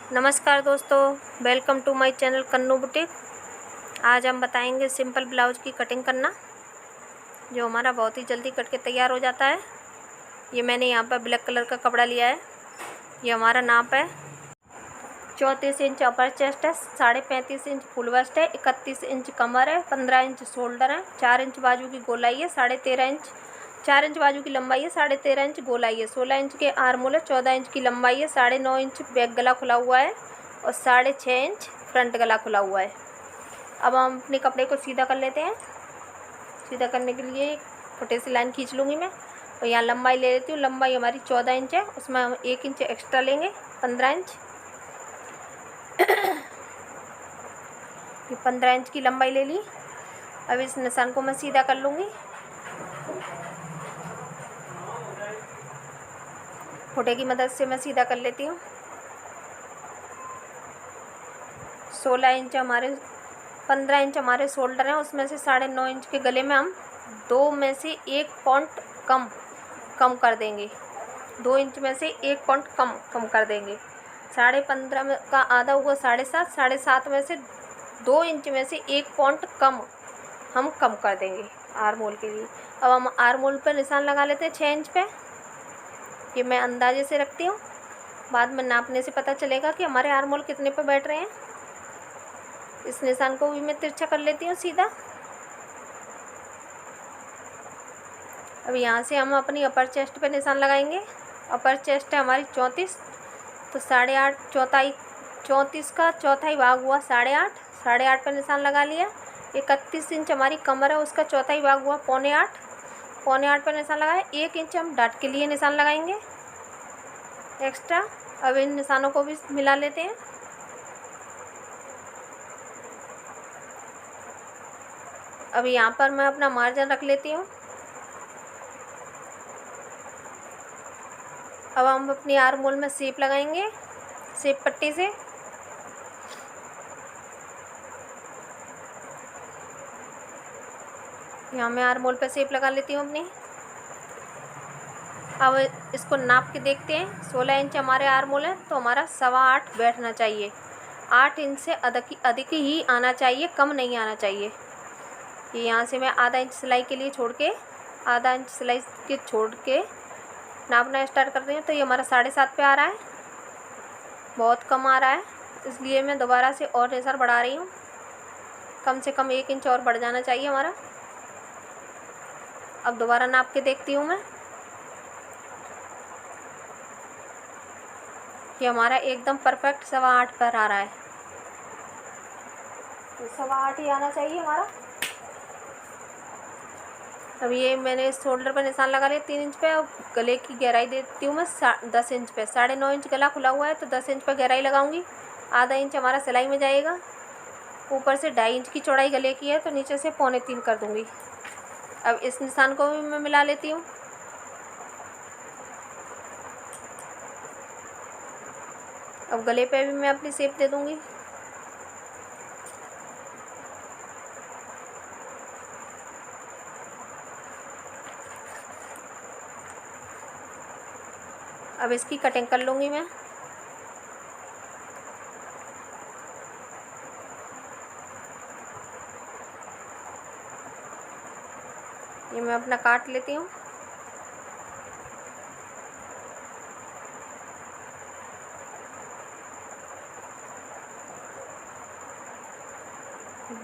नमस्कार दोस्तों, welcome to my channel Kannu boutique. आज हम बताएंगे सिंपल ब्लाउज की कटिंग करना, जो हमारा बहुत ही जल्दी कट के तैयार हो जाता है। ये मैंने यहाँ पर ब्लैक कलर का कपड़ा लिया है। ये हमारा नाप है 34 इंच अपर चेस्ट है, 35.5 इंच फुल वेस्ट है, 31 इंच कमर है, 15 इंच शोल्डर है, 4 इंच बाजू की गोलाई है, 13.5 इंच 4 इंच बाजू की लंबाई है, 13.5 इंच गोलाई है, 16 इंच के आर्मोल है, 14 इंच की लंबाई है, 9.5 इंच बैक गला खुला हुआ है और 6.5 इंच फ्रंट गला खुला हुआ है। अब हम अपने कपड़े को सीधा कर लेते हैं। सीधा करने के लिए एक छोटे सी लाइन खींच लूँगी मैं और यहाँ लंबाई ले लेती हूँ। लंबाई हमारी 14 इंच है, उसमें हम 1 इंच एक्स्ट्रा लेंगे, 15 इंच। ये 15 इंच की लंबाई ले ली। अब इस निशान को मैं सीधा कर लूँगी। फोटे की मदद से मैं सीधा कर लेती हूँ। 16 इंच हमारे 15 इंच हमारे शोल्डर हैं, उसमें से 9.5 इंच के गले में हम 2 में से 1 पॉइंट कम कर देंगे। 2 इंच में से 1 पॉइंट कम कर देंगे। 15.5 का आधा हुआ 7.5, 7.5 में से 2 इंच में से 1 पॉइंट हम कम कर देंगे आर्मोल के लिए। अब हम आर्मोल पर निशान लगा लेते हैं 6 इंच पे। ये मैं अंदाजे से रखती हूँ, बाद में नापने से पता चलेगा कि हमारे आर्मोल कितने पे बैठ रहे हैं। इस निशान को भी मैं तिरछा कर लेती हूँ सीधा। अब यहाँ से हम अपनी अपर चेस्ट पे निशान लगाएंगे। अपर चेस्ट है हमारी 34, तो 8.5 चौथाई 34 का चौथाई भाग हुआ 8.5, 8.5 पर निशान लगा लिया। 31 इंच हमारी कमर है, उसका चौथाई भाग हुआ 7.25, 7.25 पर निशान लगाया। 1 इंच हम डाट के लिए निशान लगाएंगे एक्स्ट्रा। अब इन निशानों को भी मिला लेते हैं। अब यहाँ पर मैं अपना मार्जिन रख लेती हूँ। अब हम अपनी आर्मोल में शेप लगाएंगे, शेप पट्टी से। यहाँ मैं आर्मोल पे शेप लगा लेती हूँ अपनी। अब इसको नाप के देखते हैं। 16 इंच हमारे आर्मोल है, तो हमारा 8.25 बैठना चाहिए। 8 इंच से अधिक ही आना चाहिए, कम नहीं आना चाहिए। ये यहाँ से मैं आधा इंच सिलाई के लिए आधा इंच सिलाई के छोड़ के नापना स्टार्ट कर रही हूँ। तो ये हमारा 7.5 पे आ रहा है, बहुत कम आ रहा है, इसलिए मैं दोबारा से और निशान बढ़ा रही हूँ। कम से कम 1 इंच और बढ़ जाना चाहिए हमारा। अब दोबारा नाप के देखती हूँ मैं। ये हमारा एकदम परफेक्ट 8.25 पर आ रहा है। तो 8.25 ही आना चाहिए हमारा। अब ये मैंने इस शोल्डर पर निशान लगा लिया 3 इंच पे। अब गले की गहराई देती हूँ मैं 10 इंच पे। 9.5 इंच गला खुला हुआ है, तो 10 इंच पर गहराई लगाऊंगी। आधा इंच हमारा सिलाई में जाएगा। ऊपर से 2.5 इंच की चौड़ाई गले की है, तो नीचे से 3.25 कर दूँगी। अब इस निशान को भी मैं मिला लेती हूँ। अब गले पे भी मैं अपनी शेप दे दूँगी। अब इसकी कटिंग कर लूँगी मैं। ये मैं अपना काट लेती हूँ।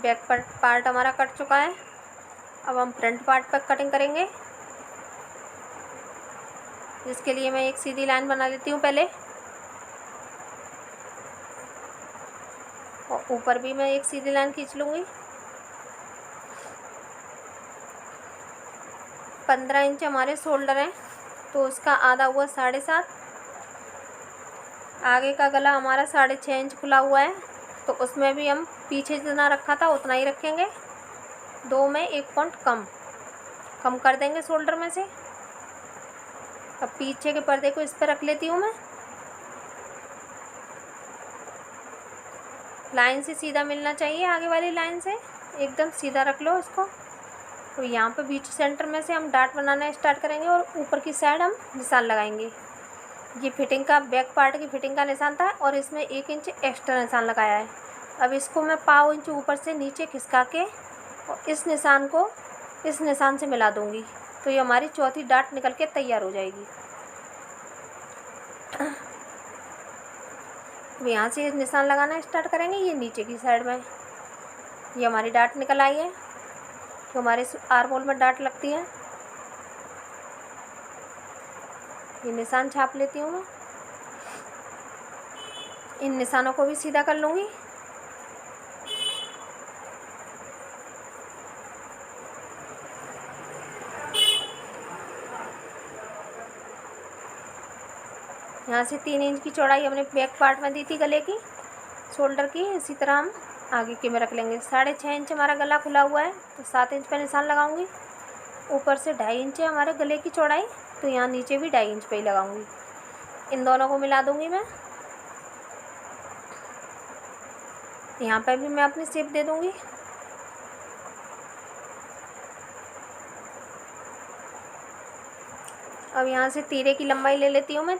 बैक पार्ट हमारा कट चुका है। अब हम फ्रंट पार्ट पर कटिंग करेंगे, जिसके लिए मैं एक सीधी लाइन बना लेती हूँ पहले, और ऊपर भी मैं एक सीधी लाइन खींच लूँगी। 15 इंच हमारे शोल्डर हैं, तो उसका आधा हुआ 7.5। आगे का गला हमारा 6.5 इंच खुला हुआ है, तो उसमें भी हम पीछे जितना रखा था उतना ही रखेंगे। 2 में 1 पॉइंट कम कर देंगे शोल्डर में से। अब पीछे के पर्दे को इस पर रख लेती हूँ मैं। लाइन से सीधा मिलना चाहिए, आगे वाली लाइन से एकदम सीधा रख लो इसको। तो यहाँ पे बीच सेंटर में से हम डाट बनाना स्टार्ट करेंगे और ऊपर की साइड हम निशान लगाएंगे। ये फिटिंग का बैक पार्ट की फिटिंग का निशान था और इसमें 1 इंच एक्स्ट्रा निशान लगाया है। अब इसको मैं पाव इंच ऊपर से नीचे खिसका के और इस निशान को इस निशान से मिला दूंगी, तो ये हमारी चौथी डाट निकल के तैयार हो जाएगी। अब यहाँ से निशान लगाना स्टार्ट करेंगे। ये नीचे की साइड में ये हमारी डाट निकल आई है, जो हमारे आर्म होल में डाट लगती है। ये निशान छाप लेती हूँ मैं। इन निशानों को भी सीधा कर लूँगी। यहाँ से 3 इंच की चौड़ाई हमने बैक पार्ट में दी थी गले की, शोल्डर की, इसी तरह हम आगे के में रख लेंगे। 6.5 इंच हमारा गला खुला हुआ है, तो 7 इंच पे निशान लगाऊंगी। ऊपर से 2.5 इंच है हमारे गले की चौड़ाई, तो यहाँ नीचे भी 2.5 इंच पे ही लगाऊंगी। इन दोनों को मिला दूंगी मैं। यहाँ पे भी मैं अपनी शेप दे दूंगी। अब यहाँ से तीरे की लंबाई ले लेती हूँ मैं।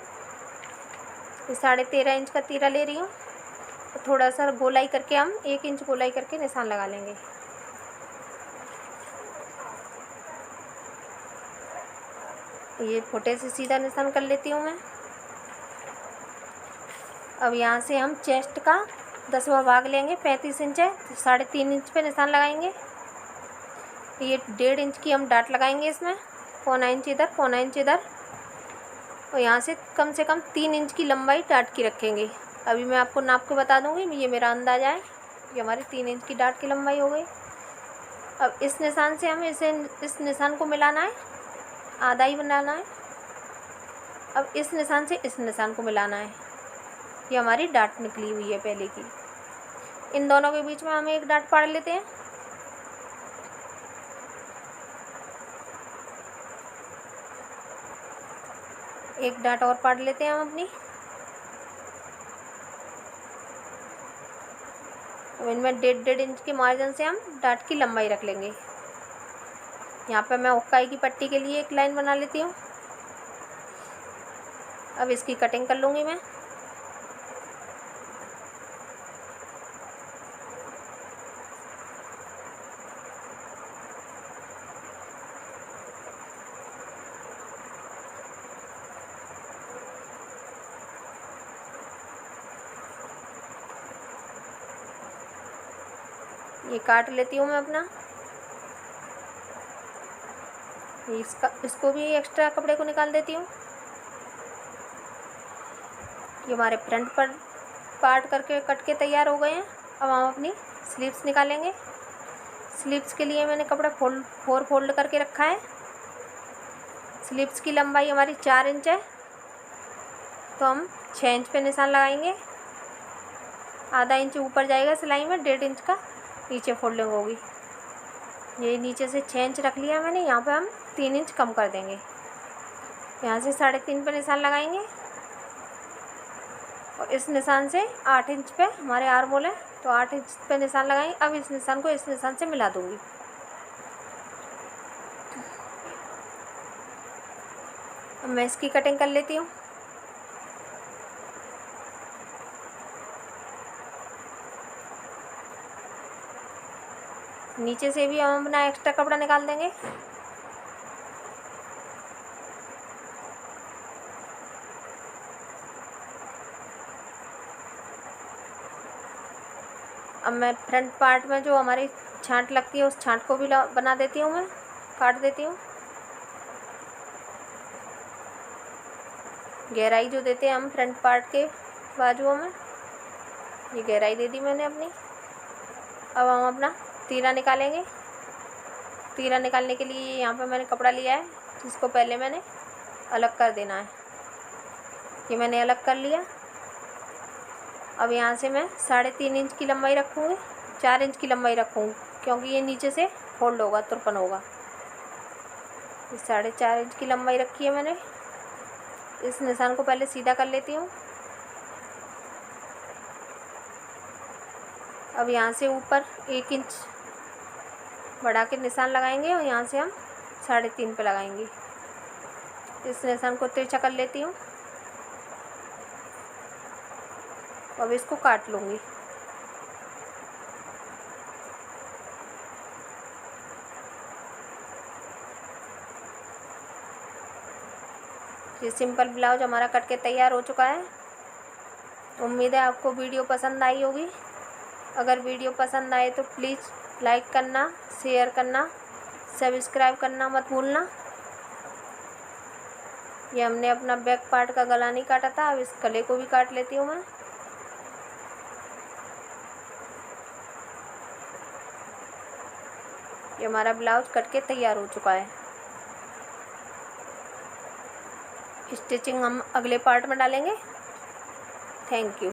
13.5 इंच का तीरा ले रही हूँ। तो थोड़ा सा गोलाई करके हम 1 इंच गोलाई करके निशान लगा लेंगे। ये फोटे से सीधा निशान कर लेती हूँ मैं। अब यहाँ से हम चेस्ट का 10वां भाग लेंगे। 35 इंच है, तो 3.5 इंच पे निशान लगाएंगे। ये 1.5 इंच की हम डाट लगाएंगे इसमें। 0.25 इंच इधर, 0.25 इंच इधर, और यहाँ से कम 3 इंच की लंबाई डाट की रखेंगे। अभी मैं आपको नाप के बता दूँगी, ये मेरा अंदाज़ा है। ये हमारी 3 इंच की डाट की लंबाई हो गई। अब इस निशान से हमें इस निशान को मिलाना है, आधा ही बनाना है। अब इस निशान से इस निशान को मिलाना है। ये हमारी डाट निकली हुई है पहले की। इन दोनों के बीच में हम एक डाट पाड़ लेते हैं। एक डाट और पाड़ लेते हैं हम अपनी। अब इनमें 1.5 इंच के मार्जिन से हम डाट की लंबाई रख लेंगे। यहाँ पे मैं उक्काई की पट्टी के लिए एक लाइन बना लेती हूँ। अब इसकी कटिंग कर लूँगी मैं। ये काट लेती हूँ मैं अपना। इसको भी एक्स्ट्रा कपड़े को निकाल देती हूँ। ये हमारे फ्रंट पर पार्ट करके कट के तैयार हो गए हैं। अब हम अपनी स्लीव्स निकालेंगे। स्लीव्स के लिए मैंने कपड़ा 4 फोल्ड करके रखा है। स्लीव्स की लंबाई हमारी 4 इंच है, तो हम 6 इंच पे निशान लगाएंगे। आधा इंच ऊपर जाएगा सिलाई में, 1.5 इंच का नीचे फोल्डिंग होगी। ये नीचे से 6 इंच रख लिया मैंने। यहाँ पे हम 3 इंच कम कर देंगे। यहाँ से 3.5 पे निशान लगाएंगे और इस निशान से 8 इंच पे हमारे आर्म होल है, तो 8 इंच पे निशान लगाएंगे। अब इस निशान को इस निशान से मिला दूंगी। अब मैं इसकी कटिंग कर लेती हूँ। नीचे से भी हम अपना एक्स्ट्रा कपड़ा निकाल देंगे। अब मैं फ्रंट पार्ट में जो हमारी छांट लगती है उस छांट को भी बना देती हूँ मैं, काट देती हूँ। गहराई जो देते हैं हम फ्रंट पार्ट के बाजुओं में, ये गहराई दे दी मैंने अपनी। अब हम अपना तीरा निकालेंगे। तीरा निकालने के लिए यहाँ पे मैंने कपड़ा लिया है, जिसको पहले मैंने अलग कर देना है। ये मैंने अलग कर लिया। अब यहाँ से मैं 3.5 इंच की लंबाई रखूँगी, 4 इंच की लंबाई रखूँगी, क्योंकि ये नीचे से फोल्ड होगा, तुरपन होगा। 4.5 इंच की लंबाई रखी है मैंने। इस निशान को पहले सीधा कर लेती हूँ। अब यहाँ से ऊपर 1 इंच बढ़ा के निशान लगाएंगे और यहाँ से हम 3.5 पे लगाएंगे। इस निशान को तिरछा कर लेती हूँ। अब इसको काट लूँगी। ये सिंपल ब्लाउज हमारा कट के तैयार हो चुका है। उम्मीद है आपको वीडियो पसंद आई होगी। अगर वीडियो पसंद आए तो प्लीज़ लाइक करना, शेयर करना, सब्सक्राइब करना मत भूलना। ये हमने अपना बैक पार्ट का गला नहीं काटा था, अब इस गले को भी काट लेती हूँ मैं। ये हमारा ब्लाउज कट के तैयार हो चुका है। स्टिचिंग हम अगले पार्ट में डालेंगे। Thank you.